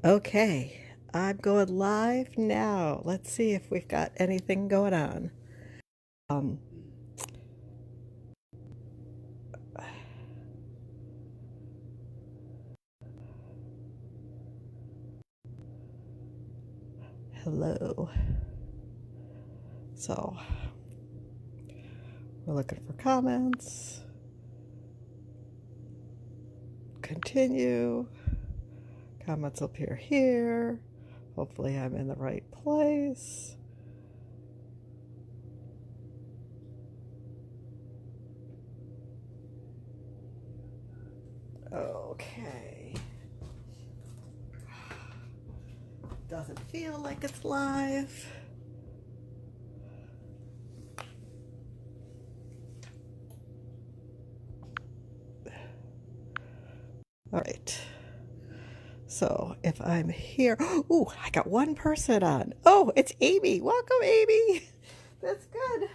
Okay, I'm going live now. Let's see if we've got anything going on. Um, Hello. So, we're looking for comments. Continue. Comments appear here. Hopefully, I'm in the right place. Okay. Doesn't feel like it's live. All right. So if I'm here, oh, I got one person on. Oh, it's Amy. Welcome, Amy. That's good.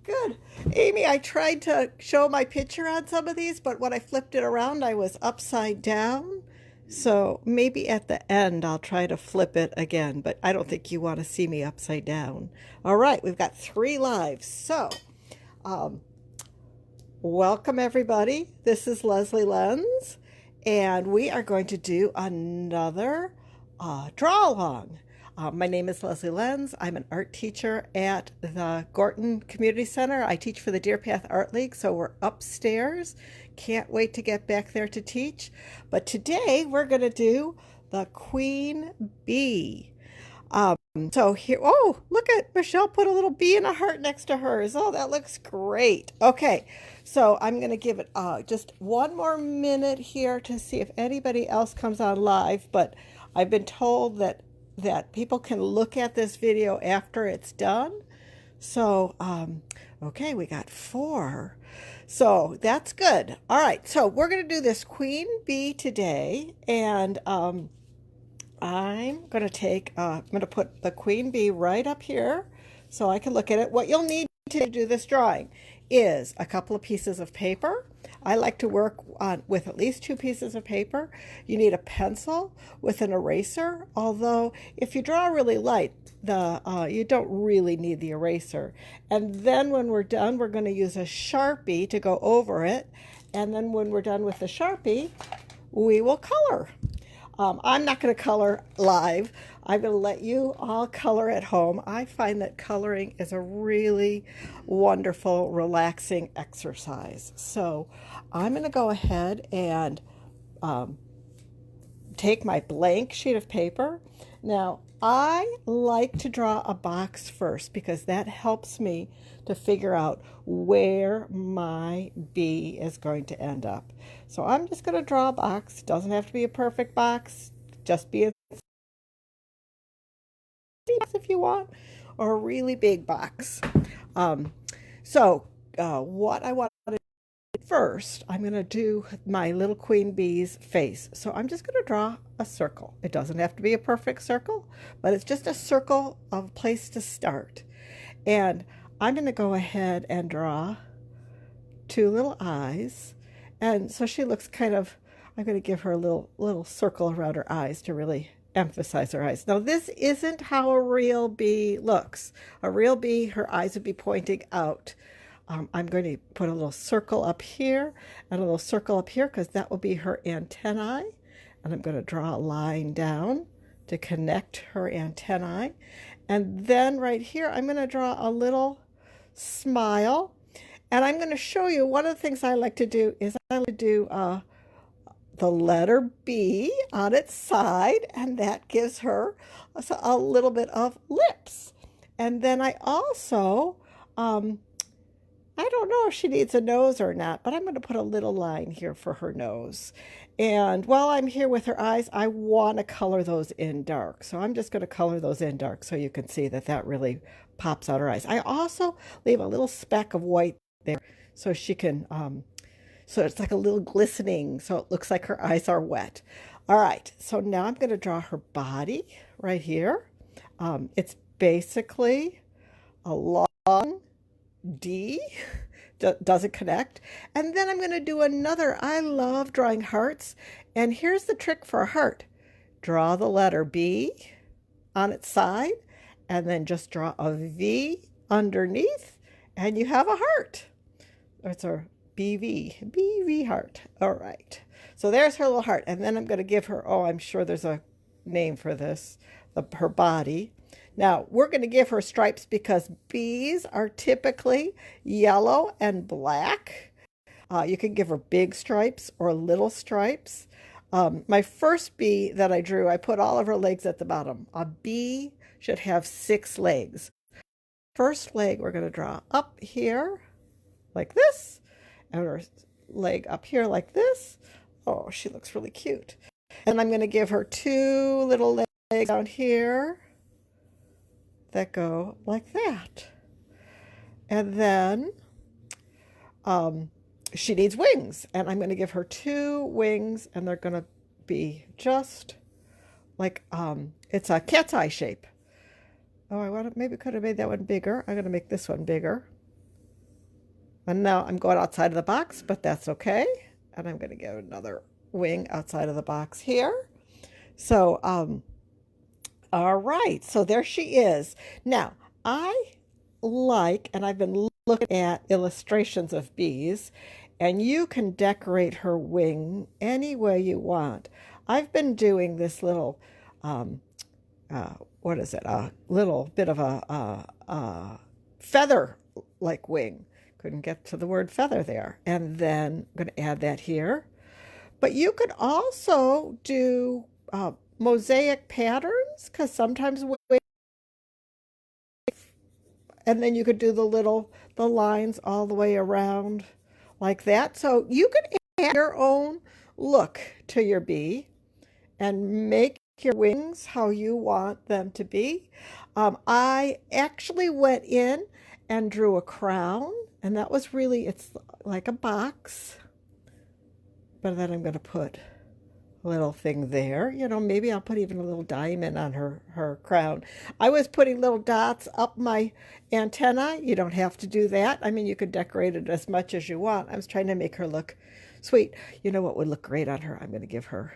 Good. Amy, I tried to show my picture on some of these, but when I flipped it around, I was upside down. So maybe at the end, I'll try to flip it again, but I don't think you want to see me upside down. All right, we've got 3 lives. So, um, welcome everybody. This is Lezlie Lenz, and we are going to do another draw along. My name is Lezlie Lenz. I'm an art teacher at the Gorton Community Center. I teach for the Deer Path Art League, so we're upstairs. Can't wait to get back there to teach. But today we're going to do the Queen Bee. So here, oh, look at Michelle put a little bee and a heart next to hers. Oh, that looks great. Okay, so I'm going to give it just one more minute here to see if anybody else comes on live. But I've been told that people can look at this video after it's done. So, okay, we got 4. So that's good. All right, so we're going to do this Queen Bee today, and I'm going to put the Queen Bee right up here so I can look at it. What you'll need to do this drawing is a couple of pieces of paper. I like to work with at least 2 pieces of paper. You need a pencil with an eraser, although if you draw really light, you don't really need the eraser. And then when we're done, we're going to use a Sharpie to go over it. And then when we're done with the Sharpie, we will color. I'm not going to color live. I'm going to let you all color at home. I find that coloring is a really wonderful, relaxing exercise. So I'm going to go ahead and take my blank sheet of paper. Now, I like to draw a box first because that helps me to figure out where my bee is going to end up. So I'm just going to draw a box. Doesn't have to be a perfect box. Just be a box if you want, or a really big box. Um, what I want to do first, I'm going to do my little queen bee's face. So I'm just going to draw a circle. It doesn't have to be a perfect circle, but it's just a circle of a place to start. And I'm going to go ahead and draw 2 little eyes. And so she looks kind of, I'm going to give her a little circle around her eyes to really emphasize her eyes. Now, this isn't how a real bee looks. A real bee, her eyes would be pointing out. I'm going to put a little circle up here and a little circle up here because that will be her antennae. And I'm going to draw a line down to connect her antennae. And then right here, I'm going to draw a little smile. And I'm going to show you one of the things I like to do is I like to do the letter B on its side, and that gives her a little bit of lips. And then I also, I don't know if she needs a nose or not, but I'm going to put a little line here for her nose. And while I'm here with her eyes, I want to color those in dark. So I'm just going to color those in dark so you can see that that really pops out her eyes. I also leave a little speck of white there so she can, so it's like a little glistening, so it looks like her eyes are wet. All right, so now I'm going to draw her body right here. It's basically a long D, doesn't connect. And then I'm going to do another. I love drawing hearts. And here's the trick for a heart. draw the letter B on its side, and then just draw a V underneath, and you have a heart. It's a BV heart. All right. So there's her little heart. And then I'm going to give her, oh, I'm sure there's a name for this, her body. Now, we're going to give her stripes because bees are typically yellow and black. You can give her big stripes or little stripes. My first bee that I drew, I put all of her legs at the bottom. A bee should have 6 legs. First leg we're going to draw up here like this, and her leg up here like this. Oh, she looks really cute. And I'm going to give her 2 little legs down here that go like that. And then she needs wings, and I'm going to give her 2 wings, and they're going to be just like it's a cat's eye shape. Oh, I want to maybe could have made that one bigger. I'm going to make this one bigger. And now I'm going outside of the box, but that's okay. And I'm going to give another wing outside of the box here. So, all right. So there she is. Now, I like, and I've been looking at illustrations of bees, and you can decorate her wing any way you want. I've been doing this little, what is it? A little bit of a feather-like wing. Couldn't get to the word feather there. And then I'm going to add that here. But you could also do mosaic patterns, because sometimes, and then you could do the lines all the way around like that. So you could add your own look to your bee and make your wings how you want them to be. I actually went in and drew a crown, and that was really, it's like a box, but then I'm going to put a little thing there. You know, maybe I'll put even a little diamond on her crown. I was putting little dots up my antenna. You don't have to do that. I mean, you could decorate it as much as you want. I was trying to make her look sweet. You know what would look great on her? I'm going to give her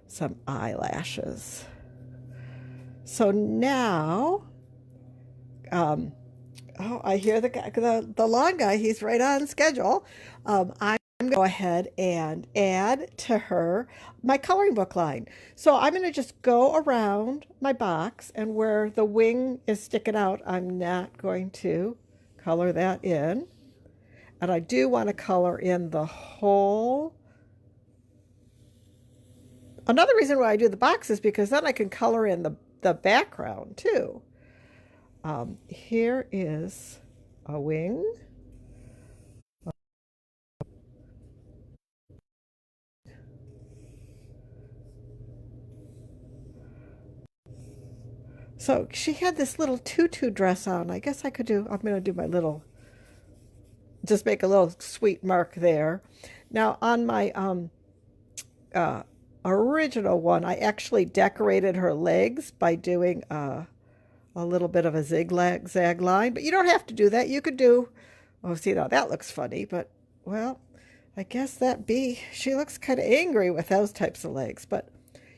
some eyelashes. So now, oh, I hear the long guy. He's right on schedule. I'm going to go ahead and add to her my coloring book line. So I'm going to just go around my box, and where the wing is sticking out, I'm not going to color that in. And I do want to color in the whole. Another reason why I do the box is because then I can color in the background too. Here is a wing. So she had this little tutu dress on. I guess I'm going to do my little, just make a little sweet mark there. Now on my original one, I actually decorated her legs by doing a little bit of a zigzag line, but you don't have to do that. You could do, oh, see, now that looks funny, but, well, I guess that bee, she looks kind of angry with those types of legs, but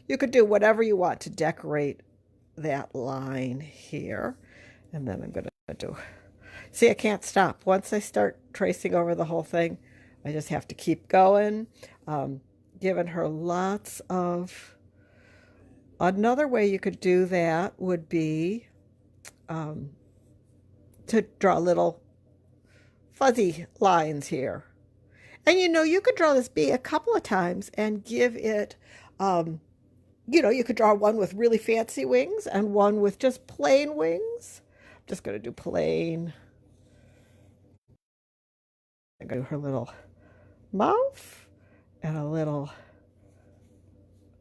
you could do whatever you want to decorate that line here. And then I'm going to do, see, I can't stop. Once I start tracing over the whole thing, I just have to keep going, giving her lots of, another way you could do that would be to draw little fuzzy lines here. And you know, you could draw this bee a couple of times and give it, you know, you could draw one with really fancy wings and one with just plain wings. I'm just going to do plain. I'm going to do her little mouth and a little,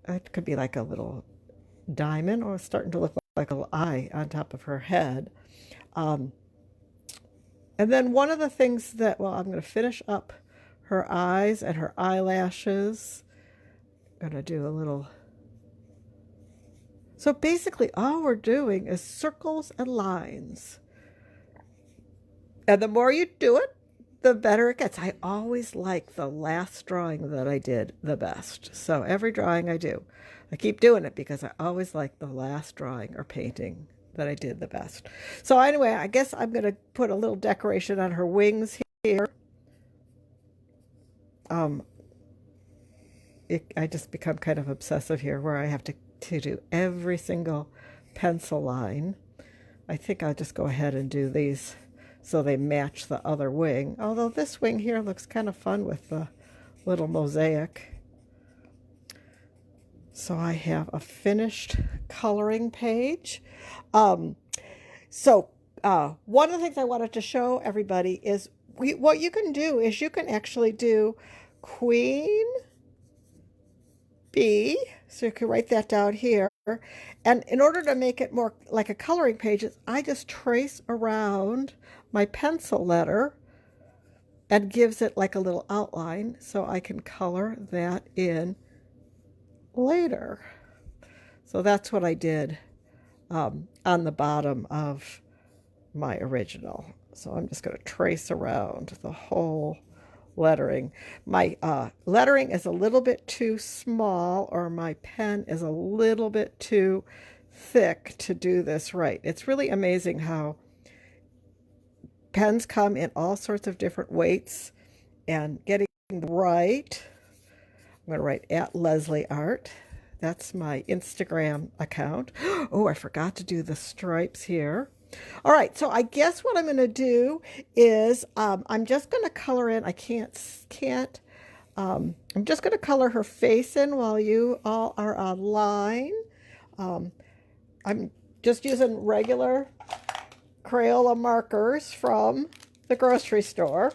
it could be like a little diamond, or it's starting to look like a little eye on top of her head. And then one of the things that, well, I'm going to finish up her eyes and her eyelashes. I'm going to do a little. So basically all we're doing is circles and lines. And the more you do it, the better it gets. I always like the last drawing that I did the best. So every drawing I do, I keep doing it because I always like the last drawing or painting that I did the best. So anyway, I guess I'm going to put a little decoration on her wings here. I just become kind of obsessive here where I have to do every single pencil line. I think I'll just go ahead and do these so they match the other wing. Although this wing here looks kind of fun with the little mosaic. So I have a finished coloring page. One of the things I wanted to show everybody is what you can do is you can actually do queen bee. So you can write that down here. And in order to make it more like a coloring page, I just trace around my pencil letter and gives it like a little outline so I can color that in later. So that's what I did on the bottom of my original. So I'm just going to trace around the whole lettering. My lettering is a little bit too small, or my pen is a little bit too thick to do this right. It's really amazing how pens come in all sorts of different weights, and getting right. I'm going to write at Lezlie Art. That's my Instagram account. Oh, I forgot to do the stripes here. All right, so I guess what I'm going to do is I'm just going to color in. I'm just going to color her face in while you all are online. I'm just using regular Crayola markers from the grocery store.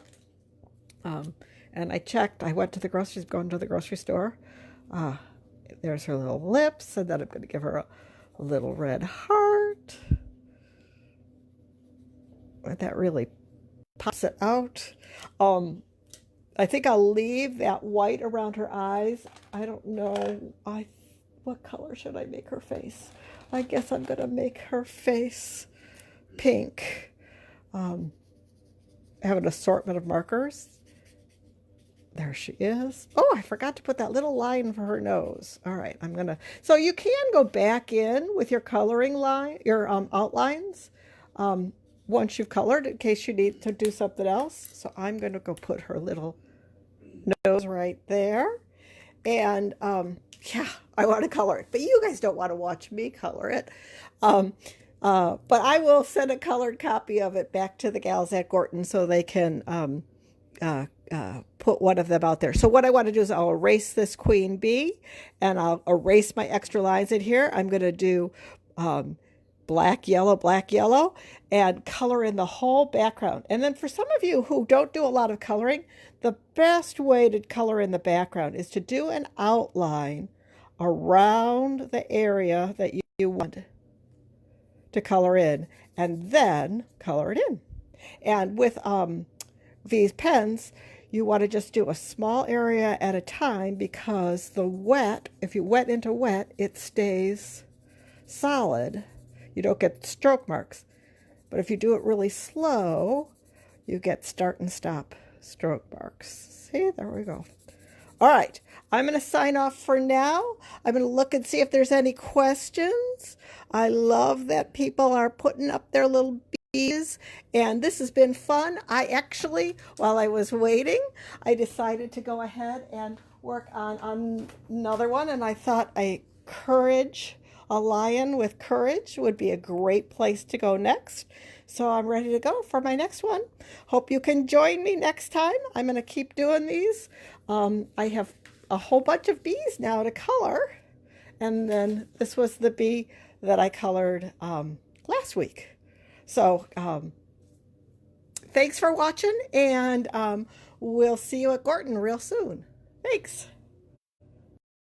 And I went to the grocery store. There's her little lips, and then I'm going to give her a little red heart. That really pops it out. I think I'll leave that white around her eyes. I don't know. What color should I make her face? I guess I'm going to make her face pink. I have an assortment of markers. There she is. Oh, I forgot to put that little line for her nose. All right, so you can go back in with your coloring line, your outlines, once you've colored in case you need to do something else. So I'm going to go put her little nose right there. And yeah, I want to color it, but you guys don't want to watch me color it. But I will send a colored copy of it back to the gals at Gorton so they can put one of them out there. So what I want to do is I'll erase this queen bee, and I'll erase my extra lines in here. I'm going to do black, yellow, and color in the whole background. And then for some of you who don't do a lot of coloring, the best way to color in the background is to do an outline around the area that you want to color in, and then color it in. And with these pens, you want to just do a small area at a time, because if you wet into wet, it stays solid. You don't get stroke marks. But if you do it really slow, you get start and stop stroke marks. See, there we go. All right, I'm going to sign off for now. I'm going to look and see if there's any questions. I love that people are putting up their little bees, and this has been fun. I actually, while I was waiting, I decided to go ahead and work on another one, and I thought a lion with courage would be a great place to go next. So I'm ready to go for my next one. Hope you can join me next time. I'm going to keep doing these. I have a whole bunch of bees now to color. And then this was the bee that I colored last week. So thanks for watching, and we'll see you at Gorton real soon. Thanks.